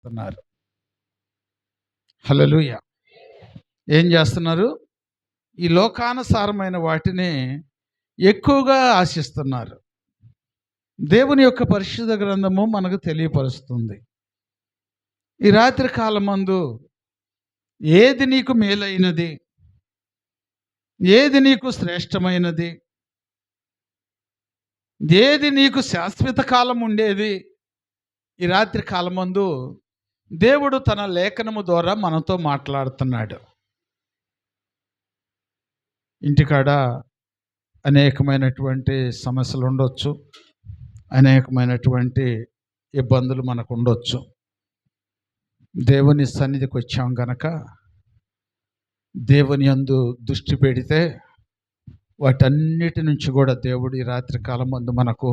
చేస్తున్నారు. హల్లెలూయా. ఏం చేస్తున్నారు? ఈ లోకానుసారమైన వాటిని ఎక్కువగా ఆశిస్తున్నారు. దేవుని యొక్క పరిశుద్ధ గ్రంథము మనకు తెలియపరుస్తుంది. ఈ రాత్రి కాలమందు ఏది నీకు మేలైనది, ఏది నీకు శ్రేష్టమైనది, ఏది నీకు శాశ్వత కాలం ఉండేది, ఈ రాత్రి కాలమందు దేవుడు తన లేఖనము ద్వారా మనతో మాట్లాడుతున్నాడు. ఇంటికాడ అనేకమైనటువంటి సమస్యలు ఉండొచ్చు, అనేకమైనటువంటి ఇబ్బందులు మనకు ఉండొచ్చు. దేవుని సన్నిధికి వచ్చాం గనక దేవుని యందు దృష్టి పెడితే వాటన్నిటి నుంచి కూడా దేవుడు ఈ రాత్రి కాలం ముందు మనకు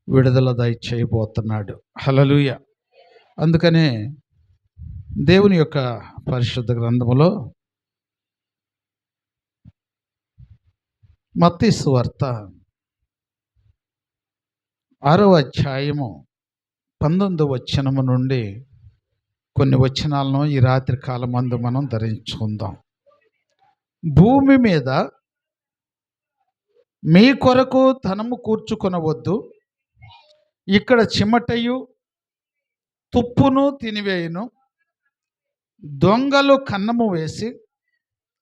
విడుదల దయచేయబోతున్నాడు. హల్లెలూయా. అందుకనే దేవుని యొక్క పరిశుద్ధ గ్రంథములో మత్తయి సువార్త 6వ అధ్యాయము 19వ వచనము నుండి కొన్ని వచనాలను ఈ రాత్రి కాలమందు మనం ధరించుకుందాం. భూమి మీద మీ కొరకు ధనము కూర్చుకొనవద్దు, ఇక్కడ చిమటయు తుప్పును తినివేయును, దొంగలు కన్నము వేసి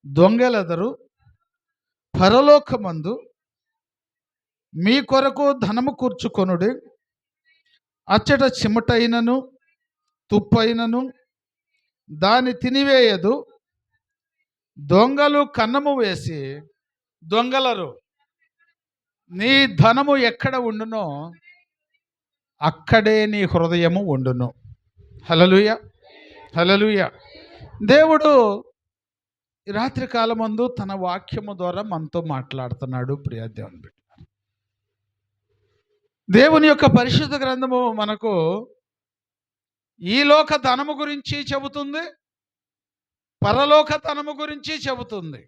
దొంగలెదరు. పరలోకమందు మీ కొరకు ధనము కూర్చుకొనుడి, అచ్చట చిమటైనను తుప్పైనను దాన్ని తినివేయదు, దొంగలు కన్నము వేసి దొంగలరు. నీ ధనము ఎక్కడ ఉండునో అక్కడే నీ హృదయము ఉండును. హల్లెలూయా, హల్లెలూయా. దేవుడు ఈ రాత్రి కాలమందు తన వాక్యము ద్వారా మనతో మాట్లాడుతున్నాడు. ప్రియ దేవుని బిడ్డ, దేవుని యొక్క పరిశుద్ధ గ్రంథము మనకు ఈ లోక ధనము గురించి చెబుతుంది, పరలోక ధనము గురించి చెబుతుంది.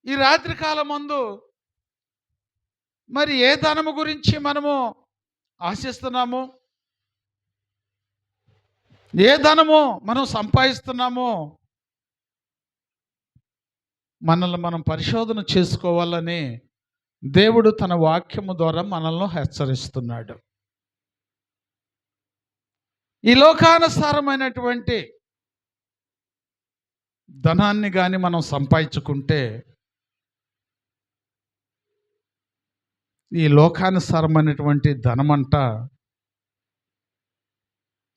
ఈ రాత్రి కాలమందు మరి ఏ ధనము గురించి మనము ఆశిస్తున్నాము, ఏ ధనము మనం సంపాదిస్తున్నామో మనల్ని మనం పరిశోధన చేసుకోవాలని దేవుడు తన వాక్యము ద్వారా మనల్ని హెచ్చరిస్తున్నాడు. ఈ లోకానుసారమైనటువంటి ధనాన్ని కానీ మనం సంపాదించుకుంటే ఈ లోకానుసారమైనటువంటి ధనమంట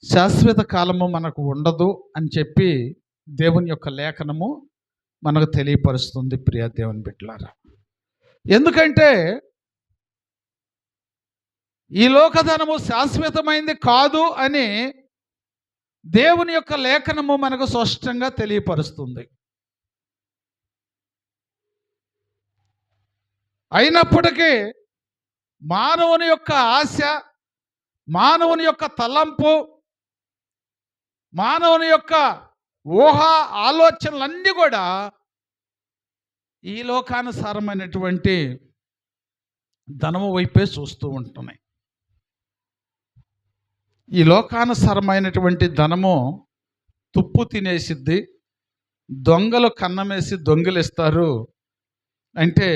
శాశ్వత కాలము మనకు ఉండదు అని చెప్పి దేవుని యొక్క లేఖనము మనకు తెలియపరుస్తుంది. ప్రియ దేవుని బిడ్డలారా, ఎందుకంటే ఈ లోకధనము శాశ్వతమైంది కాదు అని దేవుని యొక్క లేఖనము మనకు స్పష్టంగా తెలియపరుస్తుంది. అయినప్పటికీ మానవుని యొక్క ఆశ, మానవుని యొక్క తలంపు, మానవుని యొక్క ఊహ ఆలోచనలన్నీ కూడా ఈ లోకానుసారమైనటువంటి ధనము వైపే చూస్తూ ఉంటున్నాయి. ఈ లోకానుసారమైనటువంటి ధనము తుప్పు తినేసిద్ది, దొంగలు కన్నమేసి దొంగిలిస్తారు అంటే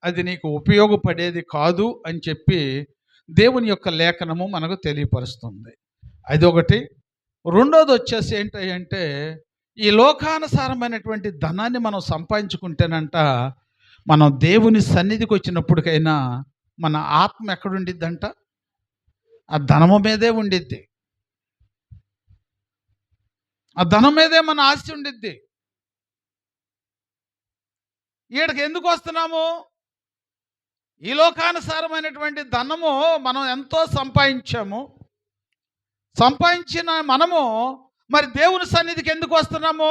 అది నీకు ఉపయోగపడేది కాదు అని చెప్పి దేవుని యొక్క లేఖనము మనకు తెలియపరుస్తుంది. అది ఒకటి. రెండోది వచ్చేసి ఏంటంటే ఈ లోకానుసారమైనటువంటి ధనాన్ని మనం సంపాదించుకుంటేనంట మనం దేవుని సన్నిధికి వచ్చినప్పటికైనా మన ఆత్మ ఎక్కడుండిద్దంట? ఆ ధనము మీదే ఉండిద్ది, ఆ ధనం మీదే మన ఆస్తి ఉండిద్ది. ఈడకి ఎందుకు వస్తున్నాము? ఈ లోకానుసారమైనటువంటి ధనము మనం ఎంతో సంపాదించాము. సంపాదించిన మనము మరి దేవుని సన్నిధికి ఎందుకు వస్తున్నాము?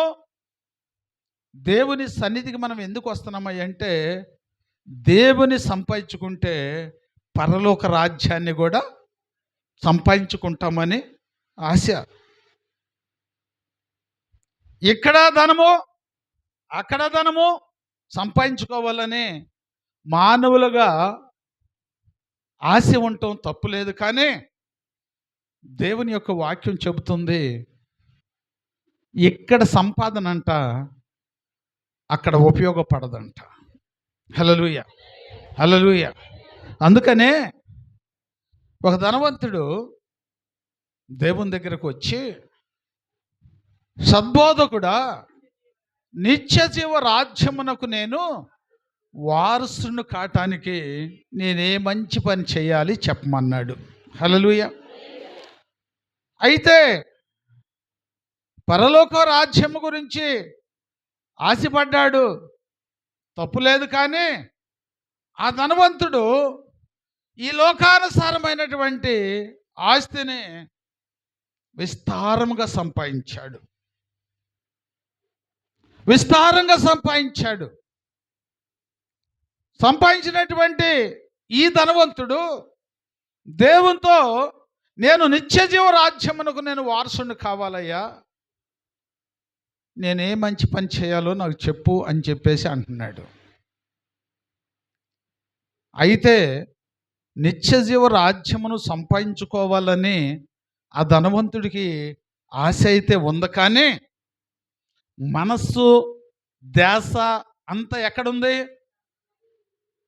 దేవుని సన్నిధికి మనం ఎందుకు వస్తున్నాము అంటే దేవుని సంపాదించుకుంటే పరలోక రాజ్యాన్ని కూడా సంపాదించుకుంటామని ఆశ. ఇక్కడ ధనము అక్కడ ధనము సంపాదించుకోవాలని మానవులుగా ఆశ ఉండటం తప్పులేదు. కానీ దేవుని యొక్క వాక్యం చెబుతుంది, ఇక్కడ సంపాదన అంట అక్కడ ఉపయోగపడదంట. హల్లెలూయా, హల్లెలూయా. అందుకనే ఒక ధనవంతుడు దేవుని దగ్గరకు వచ్చి, సద్బోధకుడా, నిత్య జీవ రాజ్యమునకు నేను వారసును కాటానికి నేనే మంచి పని చేయాలి చెప్పమన్నాడు. హల్లెలూయా. అయితే పరలోక రాజ్యము గురించి ఆశపడ్డాడు, తప్పులేదు. కానీ ఆ ధనవంతుడు ఈ లోకానుసారమైనటువంటి ఆస్తిని విస్తారంగా సంపాదించాడు, విస్తారంగా సంపాదించాడు. సంపాదించినటువంటి ఈ ధనవంతుడు దేవునితో, నేను నిత్య జీవ రాజ్యమునకు నేను వారసుని కావాలయ్యా, నేనే మంచి పని చేయాలో నాకు చెప్పు అని చెప్పేసి అంటున్నాడు. అయితే నిత్య జీవ రాజ్యమును సంపాదించుకోవాలని ఆ ధనవంతుడికి ఆశ అయితే ఉంది. కానీ మనస్సు, ధ్యాస అంతా ఎక్కడుంది?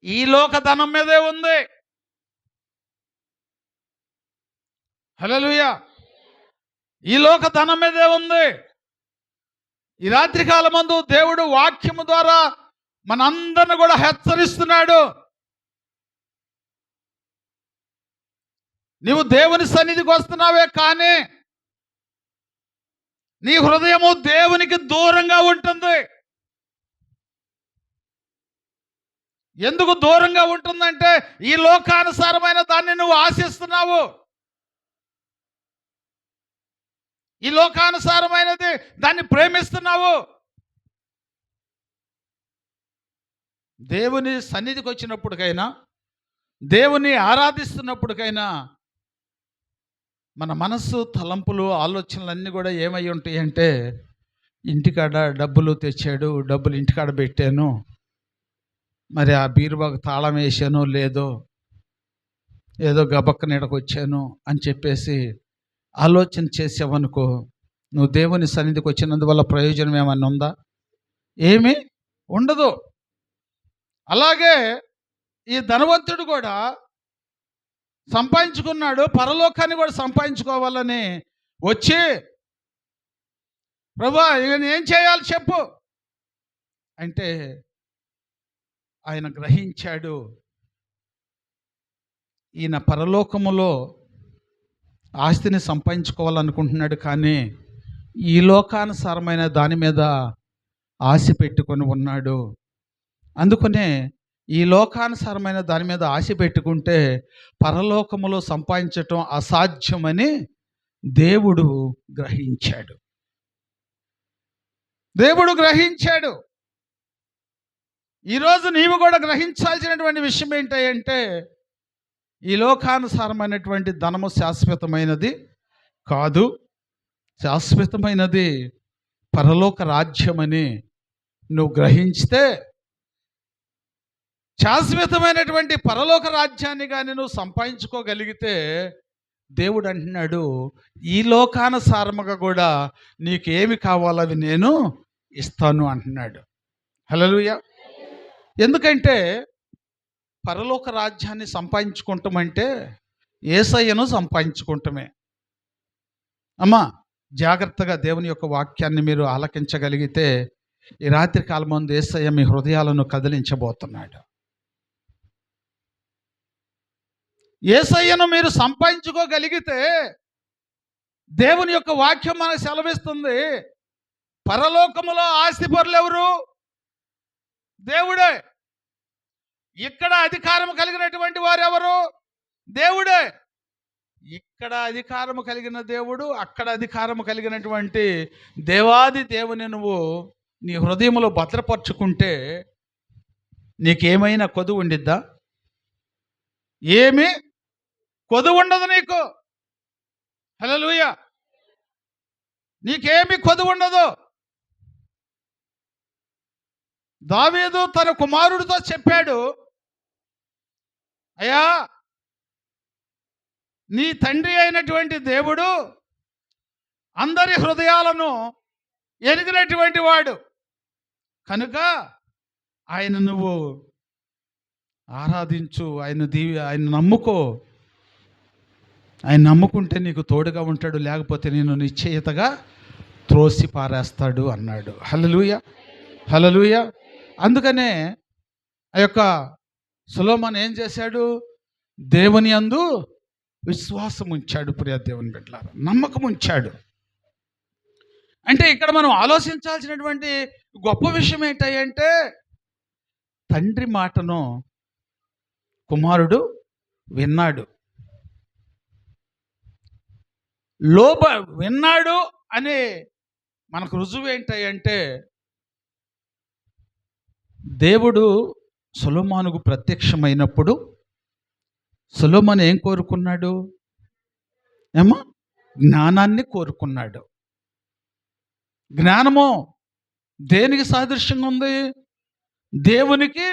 ఈ లోక ధనం మీదే ఉంది. హల్లెలూయా. ఈ లోక ధనం మీదే ఉంది. ఈ రాత్రి కాలమందు దేవుడు వాక్యము ద్వారా మనందరిని కూడా హెచ్చరిస్తున్నాడు. నీవు దేవుని సన్నిధికి వస్తున్నావే, కానీ నీ హృదయము దేవునికి దూరంగా ఉంటుంది. ఎందుకు దూరంగా ఉంటుందంటే, ఈ లోకానుసారమైన దాన్ని నువ్వు ఆశిస్తున్నావు. ఈ లోకానుసారమైనది దాన్ని ప్రేమిస్తున్నావు. దేవుని సన్నిధికి వచ్చినప్పటికైనా, దేవుని ఆరాధిస్తున్నప్పటికైనా మన మనస్సు, తలంపులు, ఆలోచనలు కూడా ఏమై ఉంటాయి అంటే, ఇంటికాడ డబ్బులు తెచ్చాడు, డబ్బులు ఇంటికాడ పెట్టాను, మరి ఆ బీరువాకు తాళం వేసానో లేదో, ఏదో గబక్క నీడకు వచ్చాను అని చెప్పేసి ఆలోచన చేసావనుకో, నువ్వు దేవుని సన్నిధికి వచ్చినందువల్ల ప్రయోజనం ఏమన్నా ఉందా? ఏమీ ఉండదు. అలాగే ఈ ధనవంతుడు కూడా సంపాదించుకున్నాడు, పరలోకాన్ని కూడా సంపాదించుకోవాలని వచ్చి, ప్రభువా నేను ఏం చేయాలి చెప్పు అంటే, ఆయన గ్రహించాడు, ఈయన పరలోకములో ఆస్తిని సంపాదించుకోవాలనుకుంటున్నాడు, కానీ ఈ లోకానుసారమైన దాని మీద ఆశ పెట్టుకొని ఉన్నాడు. అందుకనే ఈ లోకానుసారమైన దాని మీద ఆశ పెట్టుకుంటే పరలోకములో సంపాదించటం అసాధ్యమని దేవుడు గ్రహించాడు. దేవుడు గ్రహించాడు. ఈరోజు నీవు కూడా గ్రహించాల్సినటువంటి విషయం ఏంటంటే, ఈ లోకానుసారమైనటువంటి ధనము శాశ్వతమైనది కాదు. శాశ్వతమైనది పరలోక రాజ్యమని నువ్వు గ్రహించితే, శాశ్వతమైనటువంటి పరలోక రాజ్యాన్ని కానీ నువ్వు సంపాదించుకోగలిగితే, దేవుడు అంటున్నాడు, ఈ లోకానుసారముగా కూడా నీకేమి కావాలో అవి నేను ఇస్తాను అంటున్నాడు. హల్లెలూయా. ఎందుకంటే పరలోక రాజ్యాన్ని సంపాదించుకుంటామంటే యేసయ్యను సంపాదించుకుంటమే. అమ్మా, జాగ్రత్తగా దేవుని యొక్క వాక్యాన్ని మీరు ఆలకించగలిగితే, ఈ రాత్రి కాలం ముందు యేసయ్య మీ హృదయాలను కదిలించబోతున్నాడు. యేసయ్యను మీరు సంపాదించుకోగలిగితే, దేవుని యొక్క వాక్యం మనకు సెలవిస్తుంది, పరలోకములో ఆస్తిపరులు ఎవరు? దేవుడే. ఇక్కడ అధికారం కలిగినటువంటి వారు ఎవరు? దేవుడే. ఇక్కడ అధికారము కలిగిన దేవుడు, అక్కడ అధికారము కలిగినటువంటి దేవాది దేవుని నువ్వు నీ హృదయంలో భద్రపరుచుకుంటే నీకేమైనా కొదువు ఉండిద్దా? ఏమి కొదువు ఉండదు నీకు. హల్లెలూయా. నీకేమి కొదువు ఉండదు. దావీదు తన కుమారుడితో చెప్పాడు, అయ్యా నీ తండ్రి అయినటువంటి దేవుడు అందరి హృదయాలను ఎరిగినటువంటి వాడు కనుక ఆయన నువ్వు ఆరాధించు, ఆయన నమ్ముకో. ఆయన నమ్ముకుంటే నీకు తోడుగా ఉంటాడు, లేకపోతే నేను నిశ్చయితగా త్రోసి పారేస్తాడు అన్నాడు. హల్లెలూయా, హల్లెలూయా. అందుకనే ఆ యొక్క సొలొమోను ఏం చేశాడు? దేవుని యందు విశ్వాసం ఉంచాడు. ప్రియ దేవుని బిడ్డలారా, నమ్మకం ఉంచాడు. అంటే ఇక్కడ మనం ఆలోచించాల్సినటువంటి గొప్ప విషయం ఏంటంటే, తండ్రి మాటను కుమారుడు విన్నాడు. విన్నాడు అనే మనకు రుజువు ఏంటంటే, దేవుడు సొలొమోనుకు ప్రత్యక్షమైనప్పుడు సొలొమోను ఏం కోరుకున్నాడు? ఏమో జ్ఞానాన్ని కోరుకున్నాడు. జ్ఞానము దేనికి సాదృశ్యంగా ఉంది? దేవునికి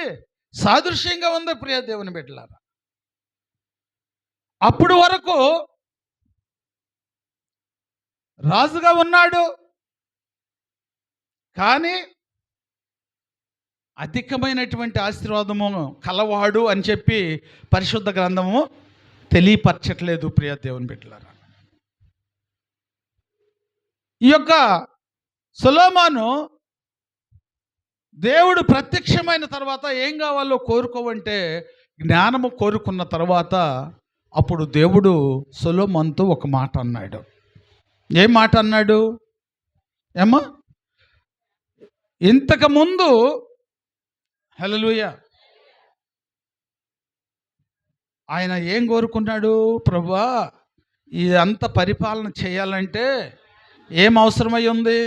సాదృశ్యంగా ఉంది. ప్రియ దేవుని బిడ్డలారా, అప్పుడు వరకు రాజుగా ఉన్నాడు, కానీ అధికమైనటువంటి ఆశీర్వాదము కలవాడు అని చెప్పి పరిశుద్ధ గ్రంథము తెలియపరచట్లేదు. ప్రియ దేవుని బిడ్డలారా, ఈ యొక్క సొలొమోను దేవుడు ప్రత్యక్షమైన తర్వాత ఏం కావాలో కోరుకోవంటే జ్ఞానము కోరుకున్న తర్వాత అప్పుడు దేవుడు సొలొమోనుతో ఒక మాట అన్నాడు. ఏం మాట అన్నాడు? ఏమో ఇంతకుముందు, హల్లెలూయా, ఆయన ఏం కోరుకున్నాడు? ప్రభువా, ఇదంతా పరిపాలన చేయాలంటే ఏం అవసరమై ఉంది?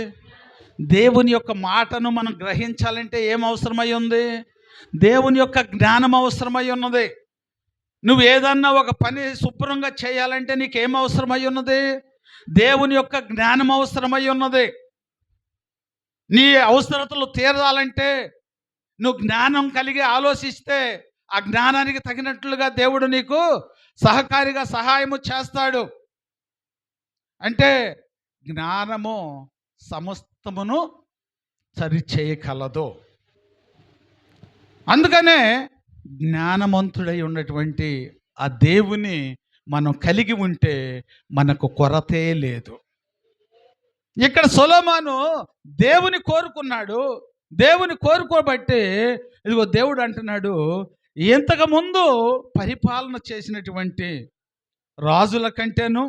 దేవుని యొక్క మాటను మనం గ్రహించాలంటే ఏం అవసరమై ఉంది? దేవుని యొక్క జ్ఞానం అవసరమై ఉన్నది. నువ్వు ఏదన్నా ఒక పని శుభ్రంగా చేయాలంటే నీకేం అవసరమై ఉన్నది? దేవుని యొక్క జ్ఞానం అవసరమై ఉన్నది. నీ అవసరతలు తీరాలంటే నువ్వు జ్ఞానం కలిగి ఆలోచిస్తే ఆ జ్ఞానానికి తగినట్లుగా దేవుడు నీకు సహకారిగా సహాయము చేస్తాడు. అంటే జ్ఞానము సమస్తమును సరిచేయగలదు. అందుకనే జ్ఞానవంతుడై ఉన్నటువంటి ఆ దేవుని మనం కలిగి ఉంటే మనకు కొరతే లేదు. ఇక్కడ సొలొమోను దేవుని కోరుకున్నాడు. దేవుని కోరుకోబట్టి ఇదిగో దేవుడు అంటున్నాడు, ఇంతకుముందు పరిపాలన చేసినటువంటి రాజుల కంటేను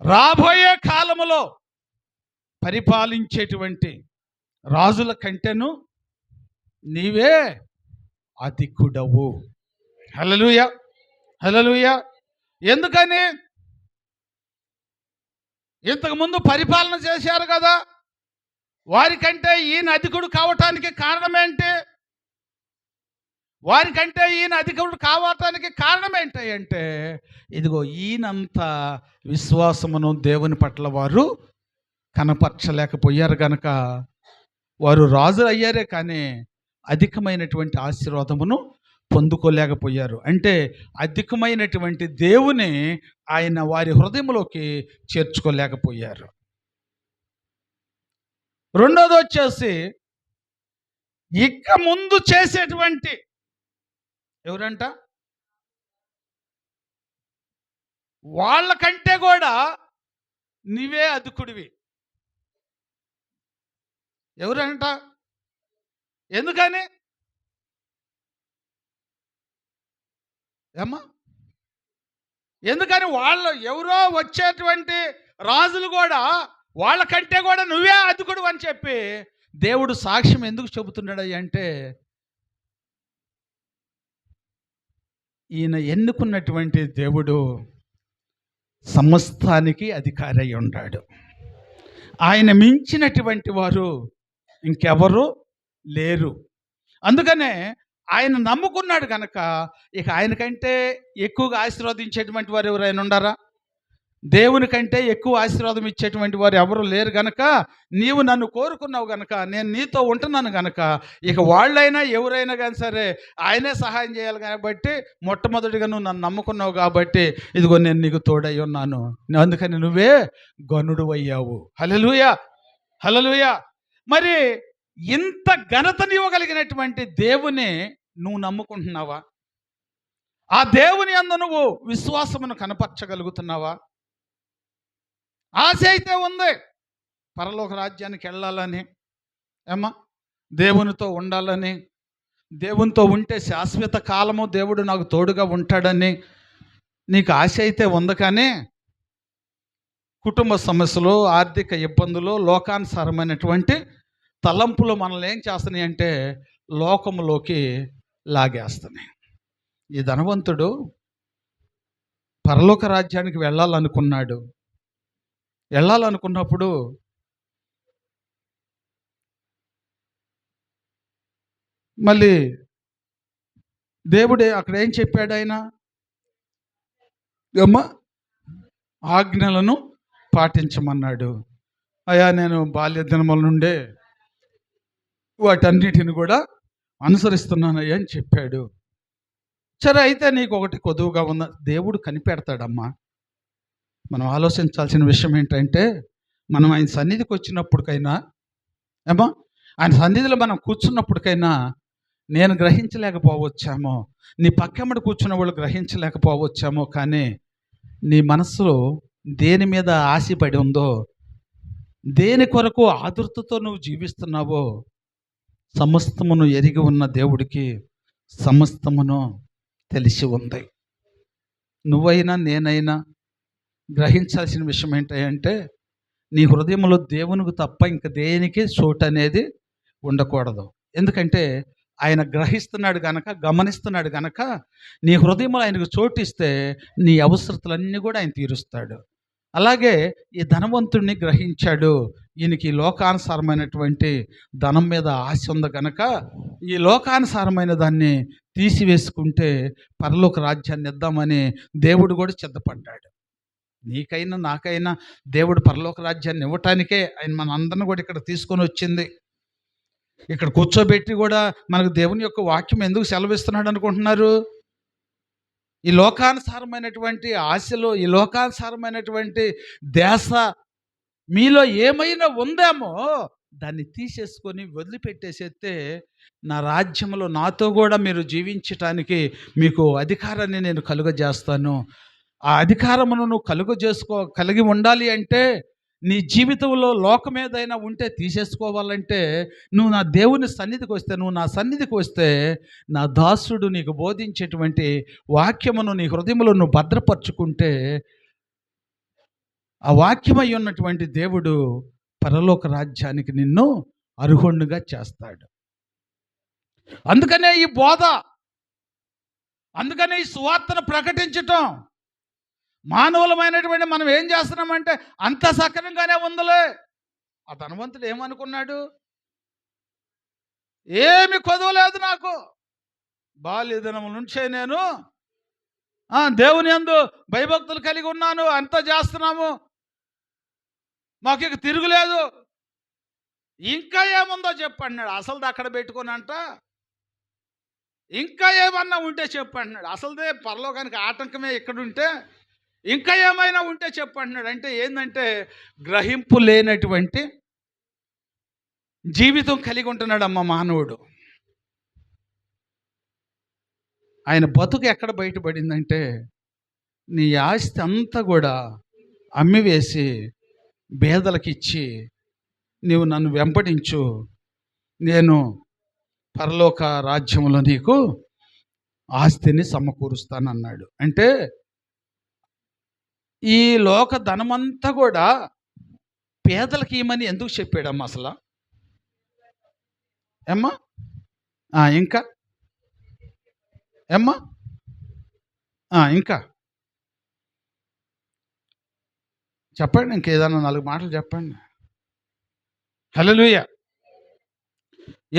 రాబోయే కాలములో పరిపాలించేటువంటి రాజుల కంటేను నీవే అధికుడవు. హల్లెలూయా, హల్లెలూయా. ఎందుకని? ఇంతకుముందు పరిపాలన చేశారు కదా, వారికంటే ఈయన అధికుడు కావటానికి కారణం ఏంటి? వారికంటే ఈయన అధికుడు కావటానికి కారణం ఏంటి అంటే, ఇదిగో ఈయనంత విశ్వాసమును దేవుని పట్ల వారు కనపరచలేకపోయారు కనుక వారు రాజులు అయ్యారే కానీ అధికమైనటువంటి ఆశీర్వాదమును పొందుకోలేకపోయారు. అంటే అధికమైనటువంటి దేవుని ఆయన వారి హృదయంలోకి చేర్చుకోలేకపోయారు. రెండోది వచ్చేసి, ఇక ముందు చేసేటువంటి ఎవరంట? వాళ్ళకంటే కూడా నీవే అధికుడివి. ఎవరంట? ఎందుకని? ఏమ్మా, ఎందుకని? వాళ్ళు ఎవరో వచ్చేటువంటి రాజులు కూడా వాళ్ళకంటే కూడా నువ్వే అధికుడు అని చెప్పి దేవుడు సాక్ష్యం ఎందుకు చెబుతున్నాడు అంటే, ఈయన ఎన్నుకున్నటువంటి దేవుడు సమస్తానికి అధికారి అయి ఉన్నాడు. ఆయన మించినటువంటి వారు ఇంకెవరు లేరు. అందుకనే ఆయన నమ్ముకున్నాడు కనుక ఇక ఆయనకంటే ఎక్కువగా ఆశీర్వదించేటువంటి వారు ఎవరైనా ఉండారా? దేవుని కంటే ఎక్కువ ఆశీర్వాదం ఇచ్చేటువంటి వారు ఎవరు లేరు గనక, నీవు నన్ను కోరుకున్నావు గనక, నేను నీతో ఉంటున్నాను గనక, ఇక వాళ్ళైనా ఎవరైనా కానీ సరే ఆయనే సహాయం చేయాలి కాబట్టి, మొట్టమొదటిగా నువ్వు నన్ను నమ్ముకున్నావు కాబట్టి ఇదిగో నేను నీకు తోడై ఉన్నాను, అందుకని నువ్వే గనుడు అయ్యావు. హల్లెలూయా, హల్లెలూయా. మరి ఇంత ఘనతనివ్వగలిగినటువంటి దేవుని నువ్వు నమ్ముకుంటున్నావా? ఆ దేవుని యందు నువ్వు విశ్వాసమును కనపరచగలుగుతున్నావా? ఆశ అయితే ఉంది, పరలోక రాజ్యానికి వెళ్ళాలని, ఏమ్మా, దేవునితో ఉండాలని, దేవునితో ఉంటే శాశ్వత కాలము దేవుడు నాకు తోడుగా ఉంటాడని నీకు ఆశ అయితే ఉంది. కానీ కుటుంబ సమస్యలు, ఆర్థిక ఇబ్బందులు, లోకానుసారమైనటువంటి తలంపులు మనల్ని ఏం చేస్తున్నాయి అంటే లోకములోకి లాగేస్తున్నాయి. ఈ ధనవంతుడు పరలోక రాజ్యానికి వెళ్ళాలనుకున్నప్పుడు మళ్ళీ దేవుడే అక్కడ ఏం చెప్పాడు? ఆయన ఆజ్ఞలను పాటించమన్నాడు. అయ్యా, నేను బాల్య దినముల నుండే వాటన్నిటిని కూడా అనుసరిస్తున్నానయ్యా అని చెప్పాడు. సరే, అయితే నీకు ఒకటి కొదువుగా ఉన్న, దేవుడు కనిపెడతాడమ్మా. మనం ఆలోచించాల్సిన విషయం ఏంటంటే, మనం ఆయన సన్నిధికి వచ్చినప్పటికైనా, ఏమో ఆయన సన్నిధిలో మనం కూర్చున్నప్పటికైనా నేను గ్రహించలేకపోవచ్చామో, నీ పక్కమ్మడి కూర్చున్న వాళ్ళు గ్రహించలేకపోవచ్చామో, కానీ నీ మనసులో దేని మీద ఆశపడి ఉందో, దేని కొరకు ఆదుర్తతో నువ్వు జీవిస్తున్నావో, సమస్తమును ఎరిగి ఉన్న దేవుడికి సమస్తమును తెలిసి ఉంది. నువ్వైనా నేనైనా గ్రహించాల్సిన విషయం ఏంటంటే, నీ హృదయంలో దేవునికి తప్ప ఇంక దేనికి చోటు అనేది ఉండకూడదు. ఎందుకంటే ఆయన గ్రహిస్తున్నాడు గనక, గమనిస్తున్నాడు గనక, నీ హృదయంలో ఆయనకు చోటు ఇస్తే నీ అవసరతలన్నీ కూడా ఆయన తీరుస్తాడు. అలాగే ఈ ధనవంతుడిని గ్రహించాడు. ఈయనకి లోకానుసారమైనటువంటి ధనం మీద ఆశ ఉంది గనక, ఈ లోకానుసారమైన దాన్ని తీసివేసుకుంటే పరలోక రాజ్యాన్ని ఇద్దామని దేవుడు కూడా సిద్ధపడ్డాడు. నీకైనా నాకైనా దేవుడు పరలోక రాజ్యాన్ని ఇవ్వటానికే ఆయన మన అందరిని కూడా ఇక్కడ తీసుకొని వచ్చింది. ఇక్కడ కూర్చోబెట్టి కూడా మనకు దేవుని యొక్క వాక్యం ఎందుకు సెలవిస్తున్నాడు అనుకుంటున్నారు? ఈ లోకానుసారమైనటువంటి ఆశలు, ఈ లోకానుసారమైనటువంటి ధ్యాస మీలో ఏమైనా ఉందేమో దాన్ని తీసేసుకొని వదిలిపెట్టేసేస్తే, నా రాజ్యంలో నాతో కూడా మీరు జీవించటానికి మీకు అధికారాన్ని నేను కలుగజేస్తాను. ఆ అధికారమును నువ్వు కలిగి ఉండాలి అంటే, నీ జీవితంలో లోకం ఏదైనా ఉంటే తీసేసుకోవాలంటే, నువ్వు నా దేవుని సన్నిధికి వస్తే, నువ్వు నా సన్నిధికి వస్తే, నా దాసుడు నీకు బోధించేటువంటి వాక్యమును నీ హృదయంలో నువ్వు భద్రపరుచుకుంటే, ఆ వాక్యమై ఉన్నటువంటి దేవుడు పరలోక రాజ్యానికి నిన్ను అర్హుణ్ణిగా చేస్తాడు. అందుకనే ఈ బోధ, అందుకనే ఈ సువార్తను ప్రకటించటం. మానవులమైనటువంటి మనం ఏం చేస్తున్నామంటే అంత సక్రమంగానే ఉందిలే. ఆ ధనవంతుడు ఏమనుకున్నాడు? ఏమి కొదవలేదు నాకు, బాల్యదినము నుంచే నేను దేవుని యందు భయభక్తులు కలిగి ఉన్నాను, అంతా చేస్తున్నాము, మాకు ఇక తిరుగులేదు, ఇంకా ఏముందో చెప్పన్నాడు. అసలు అక్కడ పెట్టుకున్నంట, ఇంకా ఏమన్నా ఉంటే చెప్పంటున్నాడు. అసలుదే పరలోకానికి ఆటంకమే ఇక్కడ ఉంటే ఇంకా ఏమైనా ఉంటే చెప్పంటున్నాడు. అంటే ఏంటంటే గ్రహింపు లేనటువంటి జీవితం కలిగి ఉంటున్నాడమ్మ మానవుడు. ఆయన బతుకు ఎక్కడ బయటపడిందంటే, నీ ఆస్తి అంతా కూడా అమ్మివేసి పేదలకిచ్చి నీవు నన్ను వెంబడించు, నేను పరలోక రాజ్యంలో నీకు ఆస్తిని సమకూరుస్తానన్నాడు. అంటే ఈ లోక ధనమంతా కూడా పేదలకి ఇమ్మని ఎందుకు చెప్పాడమ్మా అసలు? ఏమ్మా, ఇంకా ఏమ్మా, ఇంకా చెప్పండి, ఇంకేదన్నా 4 మాటలు చెప్పండి. హల్లెలూయా.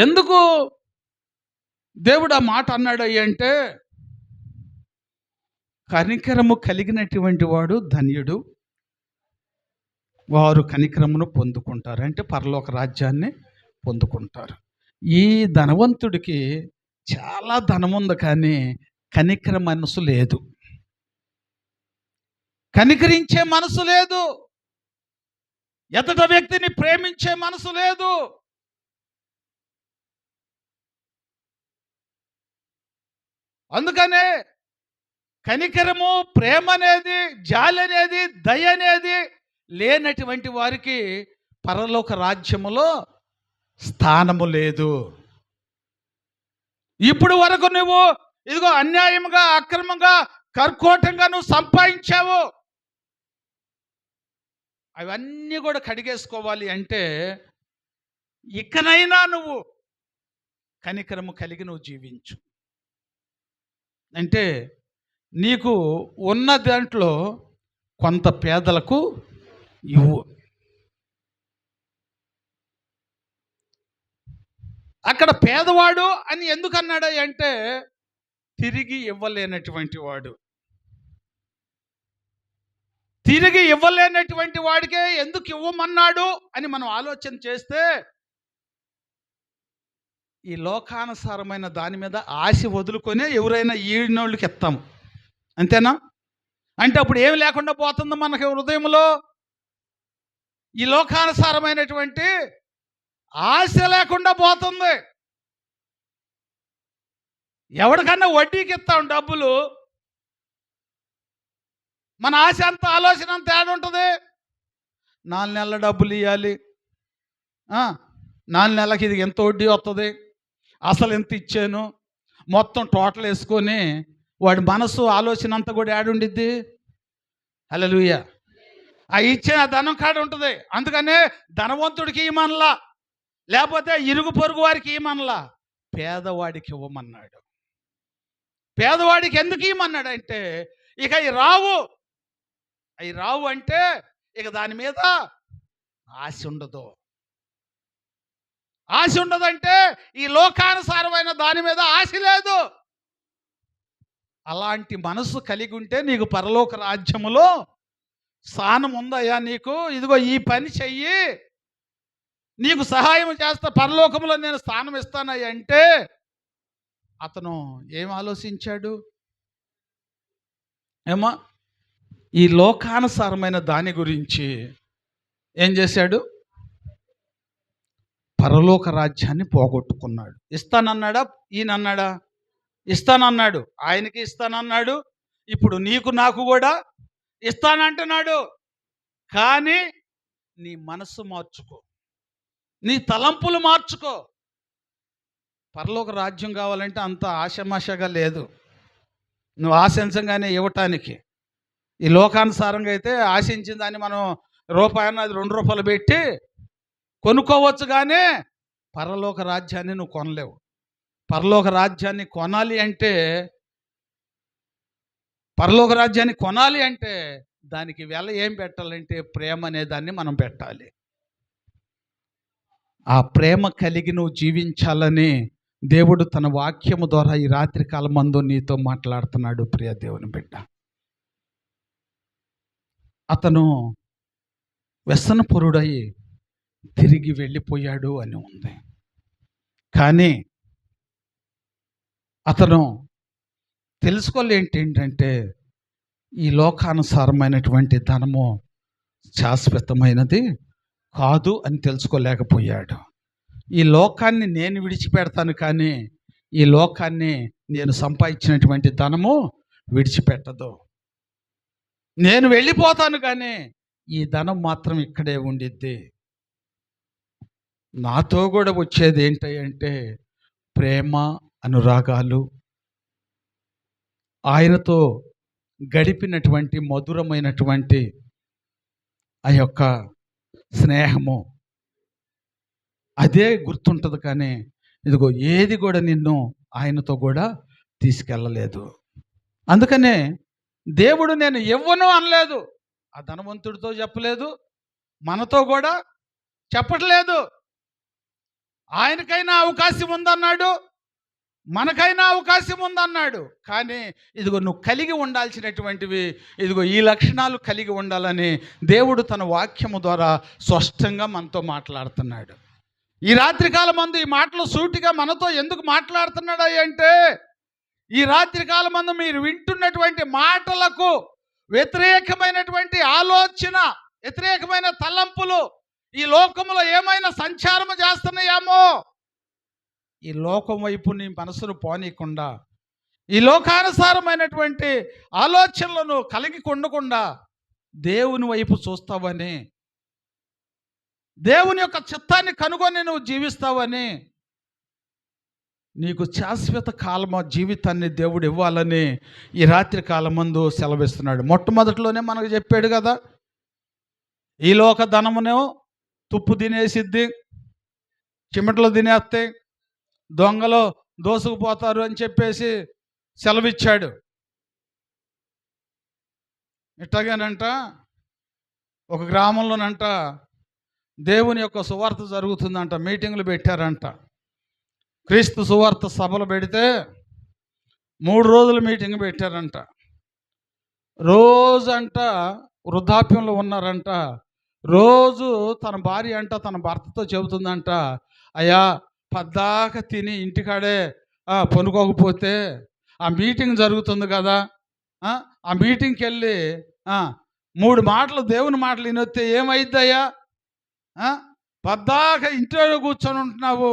ఎందుకు దేవుడు ఆ మాట అన్నాడు అంటే, కనికరము కలిగినటువంటి వాడు ధన్యుడు, వారు కనికరమును పొందుకుంటారు. అంటే పరలోక రాజ్యాన్ని పొందుకుంటారు. ఈ ధనవంతుడికి చాలా ధనముంది కానీ కనికర మనసు లేదు. కనికరించే మనసు లేదు. ఎదుట వ్యక్తిని ప్రేమించే మనసు లేదు. అందుకనే కనికరము, ప్రేమ అనేది, జాలి అనేది, దయ అనేది లేనటువంటి వారికి పరలోక రాజ్యములో స్థానము లేదు. ఇప్పుడు వరకు నువ్వు ఇదిగో అన్యాయంగా, అక్రమంగా, కర్కోటంగా నువ్వు సంపాదించావు. అవన్నీ కూడా కడిగేసుకోవాలి అంటే ఇకనైనా నువ్వు కనికరము కలిగి నువ్వు జీవించు. అంటే నీకు ఉన్న దాంట్లో కొంత పేదలకు ఇవ్వు. అక్కడ పేదవాడు అని ఎందుకు అన్నాడు అంటే తిరిగి ఇవ్వలేనటువంటి వాడు. తిరిగి ఇవ్వలేనటువంటి వాడికే ఎందుకు ఇవ్వమన్నాడు అని మనం ఆలోచన చేస్తే ఈ లోకానుసారమైన దాని మీద ఆశ వదులుకొని ఎవరైనా ఈడినోళ్ళకి ఇస్తాము. అంతేనా? అంటే అప్పుడు ఏమి లేకుండా పోతుంది మనకి హృదయంలో? ఈ లోకానుసారమైనటువంటి ఆశ లేకుండా పోతుంది. ఎవరికన్నా వడ్డీకి ఇస్తాం డబ్బులు, మన ఆశ అంత, ఆలోచన అంత ఏడుంటుంది? 4 నెలల డబ్బులు ఇవ్వాలి, 4 నెలలకి ఇది ఎంత వడ్డీ వస్తుంది, అసలు ఎంత ఇచ్చాను, మొత్తం టోటల్ వేసుకొని వాడి మనసు ఆలోచన అంతా కూడా ఏడుండిద్ది? హల్లెలూయా. ఆ ఇచ్చిన ధనం కాడ ఉంటుంది. అందుకనే ధనవంతుడికి ఇవ్వమనలా, లేకపోతే ఇరుగు పొరుగు వారికి ఇవ్వమనలా, పేదవాడికి ఇవ్వమన్నాడు. పేదవాడికి ఎందుకు ఇవ్వమన్నాడు అంటే ఇక అవి రావు అంటే ఇక దాని మీద ఆశ ఉండదు. ఆశ ఉండదంటే ఈ లోకానుసారమైన దాని మీద ఆశ లేదు. అలాంటి మనసు కలిగి ఉంటే నీకు పరలోక రాజ్యములో స్థానం ఉందయ్యా. నీకు ఇదిగో ఈ పని చెయ్యి, నీకు సహాయం చేస్తా, పరలోకంలో నేను స్థానం ఇస్తానయ్యా అంటే అతను ఏం ఆలోచించాడు? ఏమో ఈ లోకానుసారమైన దాని గురించి ఏం చేశాడు? పరలోక రాజ్యాన్ని పోగొట్టుకున్నాడు. ఇస్తానన్నాడా? ఈయనన్నాడా? ఇస్తానన్నాడు. ఆయనకి ఇస్తానన్నాడు. ఇప్పుడు నీకు నాకు కూడా ఇస్తానంటున్నాడు. కానీ నీ మనసు మార్చుకో, నీ తలంపులు మార్చుకో. పరలోక రాజ్యం కావాలంటే అంత ఆశమాషగా లేదు. నువ్వు ఆశించగానే ఇవ్వటానికి. ఈ లోకానుసారంగా అయితే ఆశించిన దాన్ని మనం రూపాయన అది 2 రూపాయలు పెట్టి కొనుక్కోవచ్చు, కానీ పరలోక రాజ్యాన్ని నువ్వు కొనలేవు. పరలోక రాజ్యాన్ని కొనాలి అంటే దానికి వెల ఏం పెట్టాలంటే ప్రేమ అనే దాన్ని మనం పెట్టాలి. ఆ ప్రేమ కలిగి నువ్వు జీవించాలని దేవుడు తన వాక్యము ద్వారా ఈ రాత్రి కాలమందు నీతో మాట్లాడుతున్నాడు. ప్రియ దేవుని బిడ్డ, అతను వ్యసనపరుడై తిరిగి వెళ్ళిపోయాడు అని ఉంది. కానీ అతను తెలుసుకోలేంటంటే ఈ లోకానుసారమైనటువంటి ధనము శాశ్వతమైనది కాదు అని తెలుసుకోలేకపోయాడు. ఈ లోకాన్ని నేను విడిచిపెడతాను, కానీ ఈ లోకాన్ని నేను సంపాదించినటువంటి ధనము విడిచిపెట్టదు. నేను వెళ్ళిపోతాను, కానీ ఈ ధనం మాత్రం ఇక్కడే ఉండిద్ది. నాతో కూడా వచ్చేది ఏంటంటే ప్రేమ, అనురాగాలు, ఆయనతో గడిపినటువంటి మధురమైనటువంటి ఆ యొక్క స్నేహము, అదే గుర్తుంటుంది. కానీ ఇదిగో ఏది కూడా నిన్ను ఆయనతో కూడా తీసుకెళ్ళలేదు. అందుకనే దేవుడు నేను ఇవ్వను అనలేదు. ఆ ధనవంతుడితో చెప్పలేదు, మనతో కూడా చెప్పట్లేదు. ఆయనకైనా అవకాశం ఉందన్నాడు, మనకైనా అవకాశం ఉందన్నాడు. కానీ ఇదిగో నువ్వు కలిగి ఉండాల్సినటువంటివి, ఇదిగో ఈ లక్షణాలు కలిగి ఉండాలని దేవుడు తన వాక్యము ద్వారా స్పష్టంగా మనతో మాట్లాడుతున్నాడు. ఈ రాత్రికాలమందు ఈ మాటలు సూటిగా మనతో ఎందుకు మాట్లాడుతున్నాడు అంటే, ఈ రాత్రికాలమందు మీరు వింటున్నటువంటి మాటలకు వ్యతిరేకమైనటువంటి ఆలోచన, వ్యతిరేకమైన తలంపులు ఈ లోకంలో ఏమైనా సంచారము చేస్తున్నాయేమో, ఈ లోకం వైపు నీ మనసును పోనీయకుండా, ఈ లోకానుసారమైనటువంటి ఆలోచనలను కలిగి ఉండకుండా దేవుని వైపు చూస్తావని, దేవుని యొక్క చిత్తాన్ని కనుగొని నువ్వు జీవిస్తావని, నీకు శాశ్వత కాలమ జీవితాన్ని దేవుడు ఇవ్వాలని ఈ రాత్రి కాలమందు సెలవిస్తున్నాడు. మొట్టమొదటిలోనే మనకు చెప్పాడు కదా, ఈ లోక ధనమునేమో తుప్పు తినేసిద్ది, చిమటలు తినేస్తే, దొంగలు దోసుకుపోతారు అని చెప్పేసి సెలవిచ్చాడు. ఇట్లాగేనంట ఒక గ్రామంలోనంట దేవుని యొక్క సువార్త జరుగుతుందంట, మీటింగులు పెట్టారంట. క్రీస్తు సువార్త సభలు పెడితే 3 రోజులు మీటింగ్ పెట్టారంట. రోజంట వృద్ధాప్యంలో ఉన్నారంట. రోజు తన భార్య అంట తన భర్తతో చెబుతుందంట, అయ్యా పద్దాక తిని ఇంటికాడే పనుకోకపోతే ఆ మీటింగ్ జరుగుతుంది కదా, ఆ మీటింగ్కి వెళ్ళి 3 మాటలు దేవుని మాటలు వినొస్తే ఏమైద్దయ్యా, పద్దాక ఇంట్లో కూర్చొని ఉంటున్నావు,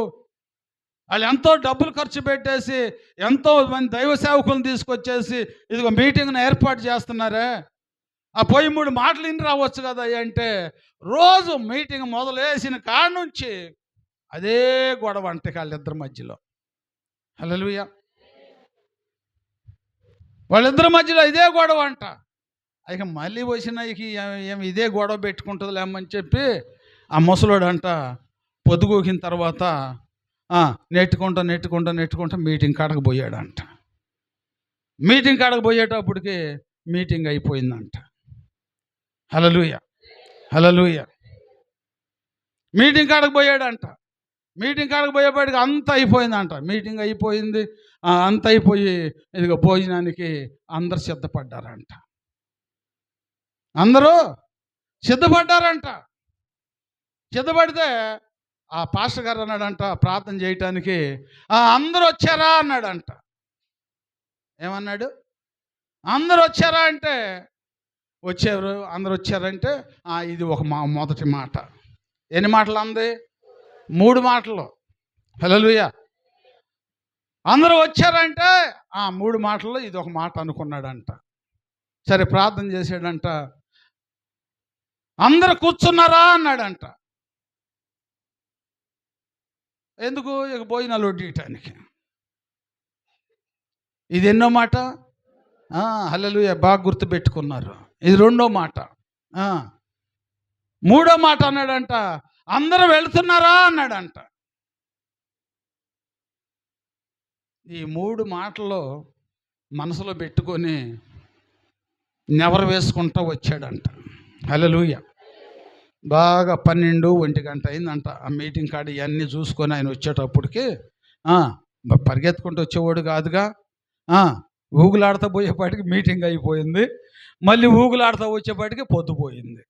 వాళ్ళు ఎంతో డబ్బులు ఖర్చు పెట్టేసి ఎంతో మంది దైవ సేవకులను తీసుకొచ్చేసి ఇదిగో మీటింగ్ను ఏర్పాటు చేస్తున్నారే, ఆ పోయి 3 మాటలు విని రావచ్చు కదా అంటే, రోజు మీటింగ్ మొదలేసిన కాడ నుంచి అదే గొడవ అంటే వాళ్ళిద్దరి మధ్యలో. హల్లెలూయా. వాళ్ళిద్దరి మధ్యలో ఇదే గొడవ అంట. ఇక మళ్ళీ వచ్చిన ఏమి ఇదే గొడవ పెట్టుకుంటుందిలేమని చెప్పి ఆ ముసలోడు అంట పొద్దుగూకిన తర్వాత నెట్టుకుంటా మీటింగ్ కాడకు పోయాడంట. మీటింగ్ కాడకు పోయేటప్పటికి మీటింగ్ అయిపోయిందంట. హల్లెలూయా, హల్లెలూయా. మీటింగ్ కాడకు పోయాడంట. మీటింగ్ కాడకు పోయేపాటికి అంత అయిపోయిందంట. మీటింగ్ అయిపోయింది, అంత అయిపోయి ఇదిగో భోజనానికి అందరు సిద్ధపడ్డారంట. అందరూ సిద్ధపడ్డారంట. సిద్ధపడితే ఆ పాస్టర్ గారు అన్నాడంట ప్రార్థన చేయటానికి, అందరూ వచ్చారా అన్నాడంట. ఏమన్నాడు? అందరూ వచ్చారా అంటే, వచ్చారు, అందరూ వచ్చారంటే ఇది ఒక మొదటి మాట. ఎన్ని మాటలు అంది? 3 మాటలు. హల్లెలూయా. అందరూ వచ్చారంటే 3 మాటల్లో ఇది ఒక మాట అనుకున్నాడంట. సరే ప్రార్థన చేశాడంట. అందరూ కూర్చున్నారా అన్నాడంట. ఎందుకు? ఇక భోజనాలు వడ్డీయటానికి. ఇది ఎన్నో మాట? హల్లెలూయా, బాగా గుర్తుపెట్టుకున్నారు. ఇది 2వ మాట. 3వ మాట అన్నాడంట, అందరూ వెళుతున్నారా అన్నాడంట. ఈ 3 మాటలు మనసులో పెట్టుకొని నెవరు వేసుకుంటూ వచ్చాడంట. హల్లెలూయా. బాగా 12-1 గంట అయిందంట. ఆ మీటింగ్ కాడ ఇవన్నీ చూసుకొని ఆయన వచ్చేటప్పటికి పరిగెత్తుకుంటూ వచ్చేవాడు కాదుగా, ఊగులాడుతూ పోయేపాటికి మీటింగ్ అయిపోయింది. మళ్ళీ ఊగులాడుతూ వచ్చేపాటికి పొద్దుపోయింది.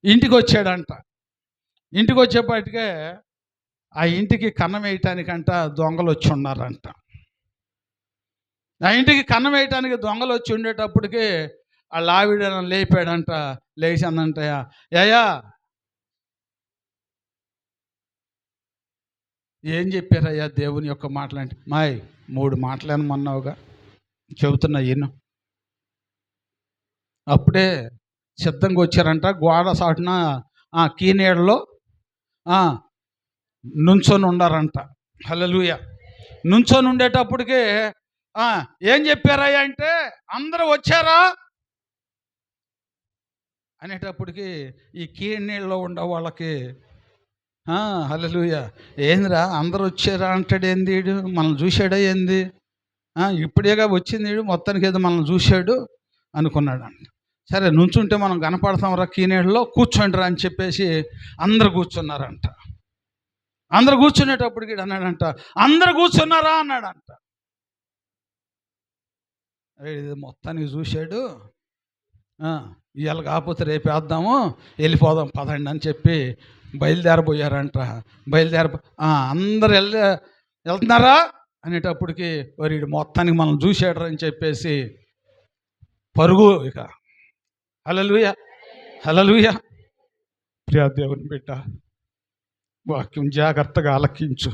ఇంటికి వచ్చాడంట. ఇంటికి వచ్చేపాటికే ఆ ఇంటికి కన్నం వేయటానికంట దొంగలు వచ్చి ఉన్నారంట. ఆ ఇంటికి కన్నం వేయటానికి దొంగలు వచ్చి ఉండేటప్పటికి వాళ్ళ ఆవిడ లేపాడంట. లేచి అన్నంట, అయ్యా ఏం చెప్పారయ్యా దేవుని యొక్క మాటలంటే, 3 మాటలేనమన్నావుగా, చెబుతున్నా ఈయన. అప్పుడే సిద్ధంగా వచ్చారంట. గోడ సాటున కీనీడలో నుంచొని ఉండారంట. హల్లెలూయా. నుంచొని ఉండేటప్పటికి ఏం చెప్పారయ్యా అంటే, అందరూ వచ్చారా అనేటప్పటికి ఈ కీనీళ్ళలో ఉండే వాళ్ళకి హల్లెలూయా, ఏందిరా అందరూ వచ్చారా అంటాడు, ఏంది వీడు మనల్ని చూశాడా ఏంది, ఇప్పుడేగా వచ్చింది వీడు, మొత్తానికి ఏదో మనల్ని చూశాడు అనుకున్నాడు అంట. సరే నుంచుంటే మనం కనపడతాం రా కీనేళ్ళలో, కూర్చోండి రా అని చెప్పేసి అందరు కూర్చున్నారంట. అందరు కూర్చునేటప్పటికి అన్నాడంట, అందరు కూర్చున్నారా అన్నాడంట. ఇది మొత్తానికి చూశాడు. ఇవాళ కాకపోతే రేపు వేద్దాము, వెళ్ళిపోదాం పదండి అని చెప్పి బయలుదేరబోయారంట. అందరు వెళ్తున్నారా అనేటప్పటికి వీడు మొత్తానికి మనం చూశాడు అని చెప్పేసి పరుగు ఇక. హల్లెలూయా, హల్లెలూయా. ప్రియా దేవుని బిడ్డ, వాక్యం జాగ్రత్తగా ఆలకించు.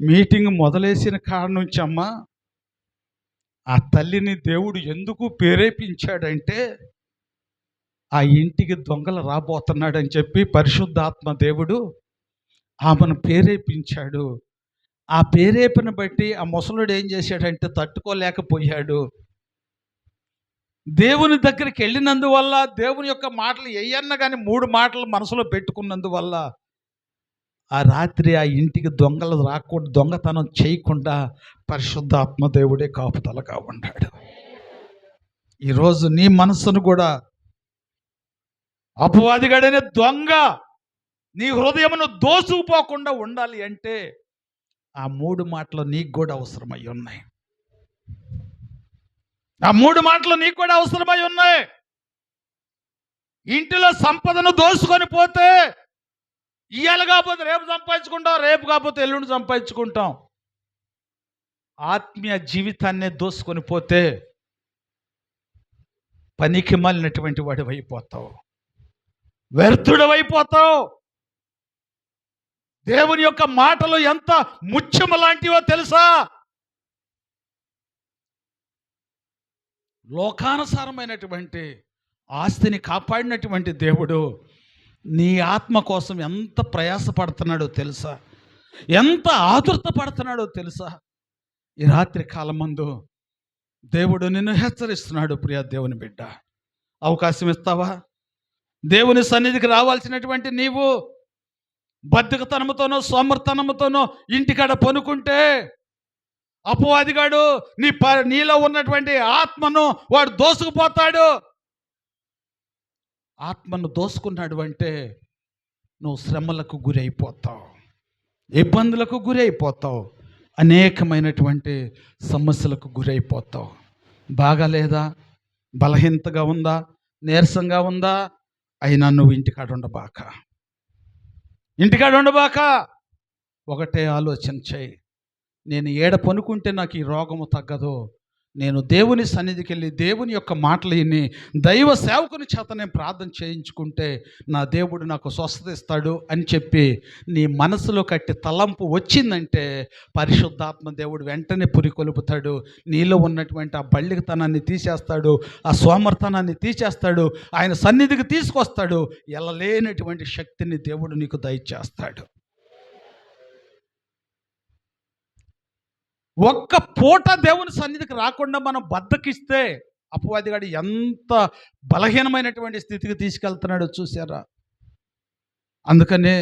మీటింగ్ మొదలేసిన కాడ నుంచి అమ్మా, ఆ తల్లిని దేవుడు ఎందుకు ప్రేరేపించాడంటే ఆ ఇంటికి దొంగలు రాబోతున్నాడని చెప్పి పరిశుద్ధాత్మ దేవుడు ఆమెను ప్రేరేపించాడు. ఆ ప్రేరేపణ బట్టి ఆ ముసలుడు ఏం చేశాడంటే తట్టుకోలేకపోయాడు. దేవుని దగ్గరికి వెళ్ళినందువల్ల, దేవుని యొక్క మాటలు ఎయ్యన్న కానీ 3 మాటలు మనసులో పెట్టుకున్నందువల్ల ఆ రాత్రి ఆ ఇంటికి దొంగలు రాకుండా, దొంగతనం చేయకుండా పరిశుద్ధాత్మ దేవుడే కాపుదలగా ఉన్నాడు. ఈరోజు నీ మనస్సును కూడా అపవాదిగాడనే దొంగ నీ హృదయమును దోసుకుపోకుండా ఉండాలి అంటే ఆ 3 మాటలు నీకు కూడా అవసరమై ఉన్నాయి. ఆ 3 మాటలు నీకు కూడా అవసరమై ఉన్నాయి. ఇంటిలో సంపదను దోసుకొని పోతే ఇవాళ కాకపోతే రేపు సంపాదించుకుంటాం, రేపు కాకపోతే ఎల్లుండి సంపాదించుకుంటాం. ఆత్మీయ జీవితాన్ని దోసుకొని పోతే పనికి మాలినటువంటి వాడివి అయిపోతావు, వ్యర్థుడవైపోతావు. దేవుని యొక్క మాటలు ఎంత ముత్యము లాంటివో తెలుసా? లోకానుసారమైనటువంటి ఆస్తిని కాపాడినటువంటి దేవుడు నీ ఆత్మ కోసం ఎంత ప్రయాసపడుతున్నాడో తెలుసా? ఎంత ఆతురత పడుతున్నాడో తెలుసా? ఈ రాత్రి కాలమందు దేవుడు నిన్ను హెచ్చరిస్తున్నాడు. ప్రియ దేవుని బిడ్డ, అవకాశం ఇస్తావా? దేవుని సన్నిధికి రావాల్సినటువంటి నీవు బద్ధకతనముతోనో సోమర్తనముతోనో ఇంటికాడ పనుకుంటే అపవాదిగాడు నీలో ఉన్నటువంటి ఆత్మను వాడు దోసుకుపోతాడు. ఆత్మను దోసుకున్నాడు అంటే నువ్వు శ్రమలకు గురి అయిపోతావు, ఇబ్బందులకు గురి అయిపోతావు, అనేకమైనటువంటి సమస్యలకు గురైపోతావు. బాగాలేదా, బలహీనతగా ఉందా, నీరసంగా ఉందా, అయినా నువ్వు ఇంటికాడ ఉండబాక. ఒకటే ఆలోచన చేయి, నేను ఏడ పనుకుంటే నాకు ఈ రోగము తగ్గదు, నేను దేవుని సన్నిధికి వెళ్ళి దేవుని యొక్క మాటలు విని దైవ సేవకుని చేత నేను ప్రార్థన చేయించుకుంటే నా దేవుడు నాకు స్వస్థత ఇస్తాడు అని చెప్పి నీ మనసులో కట్టి తలంపు వచ్చిందంటే పరిశుద్ధాత్మ దేవుడు వెంటనే పురికొలుపుతాడు. నీలో ఉన్నటువంటి ఆ బళ్ళికతనాన్ని తీసేస్తాడు, ఆ సోమర్తనాన్ని తీసేస్తాడు, ఆయన సన్నిధికి తీసుకొస్తాడు. ఎల్లలేనటువంటి శక్తిని దేవుడు నీకు దయచేస్తాడు. ఒక్క పూట దేవుని సన్నిధికి రాకుండా మనం బద్దకిస్తే అపవాదిగాడు ఎంత బలహీనమైనటువంటి స్థితికి తీసుకెళ్తున్నాడో చూసారా? అందుకనే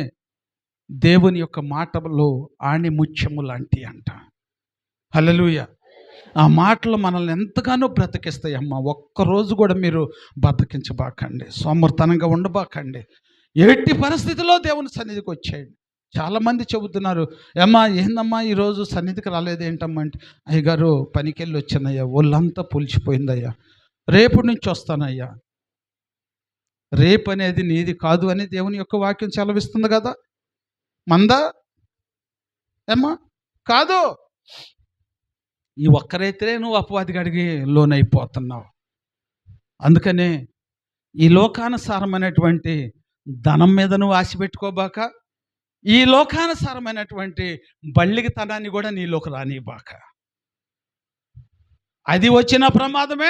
దేవుని యొక్క మాటలు ఆణిముత్యము లాంటి అంట. హల్లెలూయా. ఆ మాటలు మనల్ని ఎంతగానో బ్రతికిస్తాయి అమ్మ. ఒక్కరోజు కూడా మీరు బద్దకించబాకండి, సోమర్తనంగా ఉండబాకండి. ఎట్టి పరిస్థితిలో దేవుని సన్నిధికి వచ్చేయండి. చాలామంది చెబుతున్నారు, ఏమ్మా ఏందమ్మా ఈరోజు సన్నిధికి రాలేదేంటమ్మా అంటే, అయ్యగారు పనికెళ్ళి వచ్చానయ్యా, ఒళ్ళంతా పులిచిపోయిందయ్యా, రేపు నుంచి వస్తానయ్యా. రేపు అనేది నీది కాదు అని దేవుని యొక్క వాక్యం సెలవిస్తుంది కదా. మందా ఏమ్మా కాదు. ఈ ఒక్కరైతే నువ్వు అపవాదిగాడికి లోనైపోతున్నావు. అందుకనే ఈ లోకానుసారమైనటువంటి ధనం మీద నువ్వు ఆశ పెట్టుకోబాక, ఈ లోకానుసారమైనటువంటి బళ్ళికితనాన్ని కూడా నీలోకి రానివ్వబాక. అది వచ్చిన ప్రమాదమే,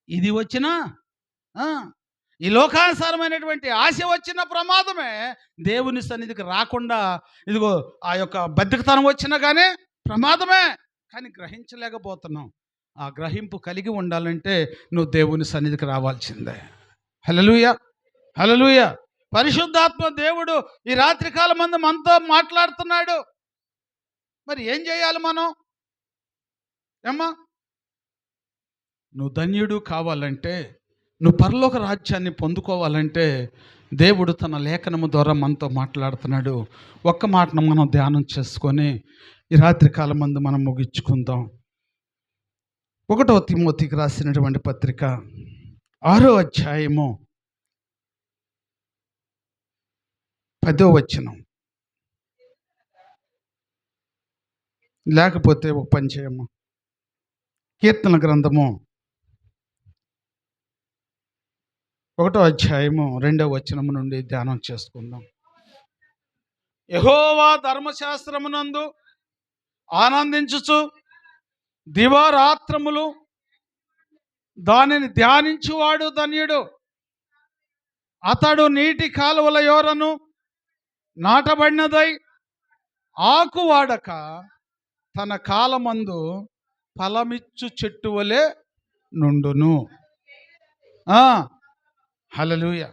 ఇది వచ్చినా, ఈ లోకానుసారమైనటువంటి ఆశ వచ్చిన ప్రమాదమే. దేవుని సన్నిధికి రాకుండా ఇదిగో ఆ యొక్క బద్ధకతనం వచ్చినా కానీ ప్రమాదమే. కానీ గ్రహించలేకపోతున్నాం. ఆ గ్రహింపు కలిగి ఉండాలంటే నువ్వు దేవుని సన్నిధికి రావాల్సిందే. హల్లెలూయా, హల్లెలూయా. పరిశుద్ధాత్మ దేవుడు ఈ రాత్రికాలం మందు మనతో మాట్లాడుతున్నాడు. మరి ఏం చేయాలి మనం? ఏమ్మా, నువ్వు ధన్యుడు కావాలంటే, నువ్వు పరలోక రాజ్యాన్ని పొందుకోవాలంటే దేవుడు తన లేఖనము ద్వారా మనతో మాట్లాడుతున్నాడు. ఒక్క మాటను మనం ధ్యానం చేసుకొని ఈ రాత్రి కాలం మందు మనం ముగించుకుందాం. 1 తిమోతికి రాసినటువంటి పత్రిక 6వ అధ్యాయము 10వ వచనం. లేకపోతే ఒక పని చేయము, కీర్తన గ్రంథము 1వ అధ్యాయము 2వ వచనము నుండి ధ్యానం చేసుకుందాం. యెహోవా ధర్మశాస్త్రమునందు ఆనందించుచు దివారాత్రములు దానిని ధ్యానించువాడు ధన్యుడు. అతడు నీటి కాలువల యోరను నాటబడినదై ఆకు వాడక తన కాలమందు ఫలమిచ్చు చెట్టు వలె నుండును. హల్లెలూయా.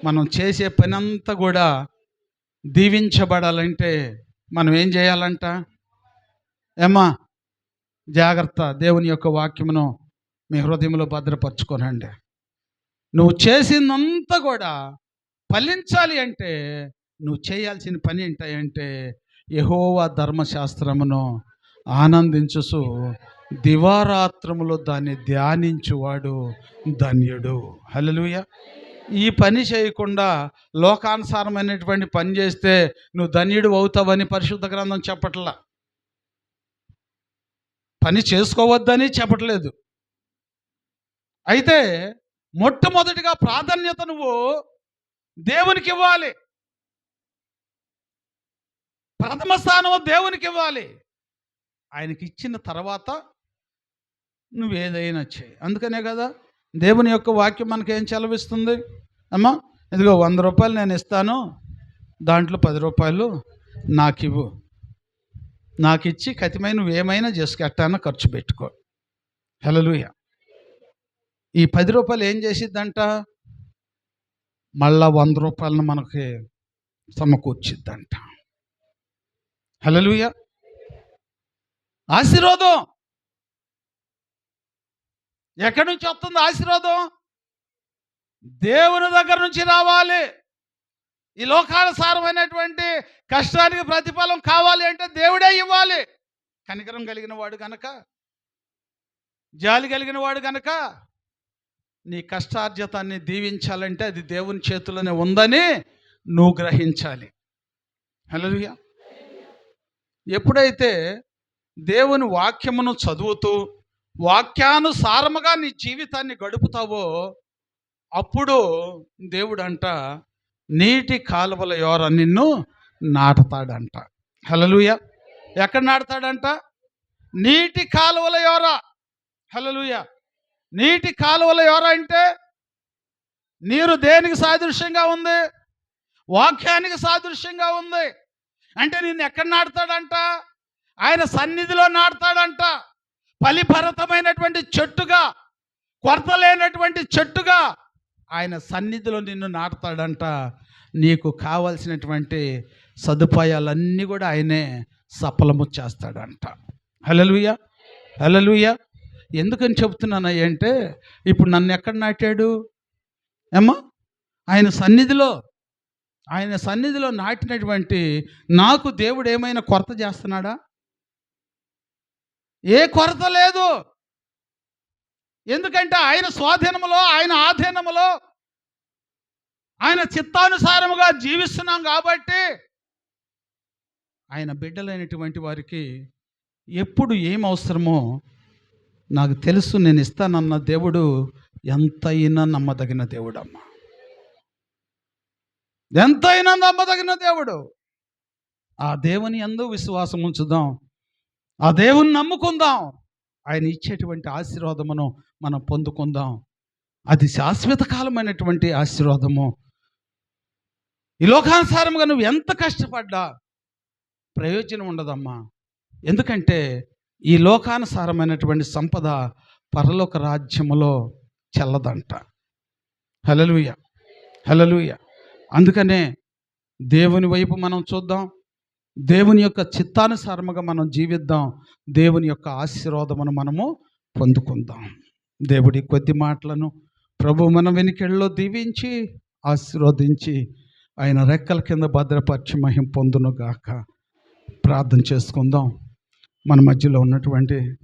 మనం చేసే పని అంతా కూడా దీవించబడాలంటే మనం ఏం చేయాలంట? ఏమ్మా, జాగ్రత్త. దేవుని యొక్క వాక్యమును మీ హృదయంలో భద్రపరచుకోనండి. నువ్వు చేసిందంతా కూడా ఫలించాలి అంటే నువ్వు చేయాల్సిన పని ఏంటంటే యెహోవా ధర్మశాస్త్రమును ఆనందించుచు దివారాత్రములో దాన్ని ధ్యానించువాడు ధన్యుడు. హల్లెలూయా. ఈ పని చేయకుండా లోకానుసారమైనటువంటి పని చేస్తే నువ్వు ధన్యుడు అవుతావని పరిశుద్ధ గ్రంథం చెప్పట్లా. పని చేసుకోవద్దని చెప్పట్లేదు. అయితే మొట్టమొదటిగా ప్రాధాన్యత నువ్వు దేవునికి ఇవ్వాలి. ప్రథమ స్థానం దేవునికి ఇవ్వాలి. ఆయనకి ఇచ్చిన తర్వాత నువ్వు ఏదైనా చేయి. అందుకనే కదా దేవుని యొక్క వాక్యం మనకేం సెలవిస్తుంది? అమ్మా, ఇదిగో 100 రూపాయలు నేను ఇస్తాను, దాంట్లో 10 రూపాయలు నాకు ఇవ్వు. నాకు ఇచ్చి ఖచ్చితమైన నువ్వేమైనా చేసుకు, ఎట్టాన ఖర్చు పెట్టుకో. హల్లెలూయా. ఈ 10 రూపాయలు ఏం చేసిద్దంట? మళ్ళా 100 రూపాయలను మనకి సమకూర్చిద్దంట. హల్లెలూయా. ఆశీర్వాదం ఎక్కడి నుంచి వస్తుంది? ఆశీర్వాదం దేవుని దగ్గర నుంచి రావాలి. ఈ లోకానుసారమైనటువంటి కష్టానికి ప్రతిఫలం కావాలి అంటే దేవుడే ఇవ్వాలి. కనికరం కలిగిన వాడు కనుక, జాలి కలిగిన వాడు కనుక నీ కష్టార్జితాన్ని దీవించాలంటే అది దేవుని చేతుల్లోనే ఉందని నువ్వు గ్రహించాలి. హల్లెలూయా. ఎప్పుడైతే దేవుని వాక్యమును చదువుతూ వాక్యానుసారముగా నీ జీవితాన్ని గడుపుతావో అప్పుడు దేవుడు అంట నీటి కాలువల యోర నిన్ను నాటుతాడంట. హల్లెలూయా. ఎక్కడ నాటుతాడంట? నీటి కాలువల యోర. హల్లెలూయా. నీటి కాలువల యోర అంటే నీరు దేనికి సాదృశ్యంగా ఉంది? వాక్యానికి సాదృశ్యంగా ఉంది. అంటే నిన్ను ఎక్కడ నాటుతాడంట? ఆయన సన్నిధిలో నాటుతాడంట. ఫలిభరితమైనటువంటి చెట్టుగా, కొరత లేనటువంటి చెట్టుగా ఆయన సన్నిధిలో నిన్ను నాటుతాడంట. నీకు కావలసినటువంటి సదుపాయాలన్నీ కూడా ఆయనే సఫలము చేస్తాడంట. హల్లెలూయా. హల్లెలూయా. ఎందుకని చెప్తున్నానయ్య అంటే ఇప్పుడు నన్ను ఎక్కడ నాటాడు? ఏమ్మా, ఆయన సన్నిధిలో నాటినటువంటి నాకు దేవుడు ఏమైనా కొరత చేస్తున్నాడా? ఏ కొరత లేదు. ఎందుకంటే ఆయన స్వాధీనములో, ఆయన ఆధీనములో, ఆయన చిత్తానుసారముగా జీవిస్తున్నాం కాబట్టి ఆయన బిడ్డలైనటువంటి వారికి ఎప్పుడు ఏం అవసరమో నాకు తెలుసు. నేను ఇస్తానన్న దేవుడు ఎంతైనా నమ్మదగిన దేవుడు అమ్మ. ఎంతైనా నమ్మదగిన దేవుడు. ఆ దేవుని యందు విశ్వాసం ఉంచుదాం. ఆ దేవుని నమ్ముకుందాం. ఆయన ఇచ్చేటువంటి ఆశీర్వాదమును మనం పొందుకుందాం. అది శాశ్వత కాలమైనటువంటి ఆశీర్వాదము. ఈ లోకానుసారంగా నువ్వు ఎంత కష్టపడ్డా ప్రయోజనం ఉండదమ్మా. ఎందుకంటే ఈ లోకానుసారమైనటువంటి సంపద పరలోక రాజ్యములో చెల్లదంట. హల్లెలూయా. హల్లెలూయా. అందుకనే దేవుని వైపు మనం చూద్దాం. దేవుని యొక్క చిత్తానుసారముగా మనం జీవిద్దాం. దేవుని యొక్క ఆశీర్వాదమును మనము పొందుకుందాం. దేవుడి కొద్ది మాటలను ప్రభు మన వెనుకల్లో దీవించి ఆశీర్వదించి ఆయన రెక్కల కింద భద్రపరిచి మహిమ పొందును గాక. ప్రార్థన చేసుకుందాం. మన మధ్యలో ఉన్నటువంటి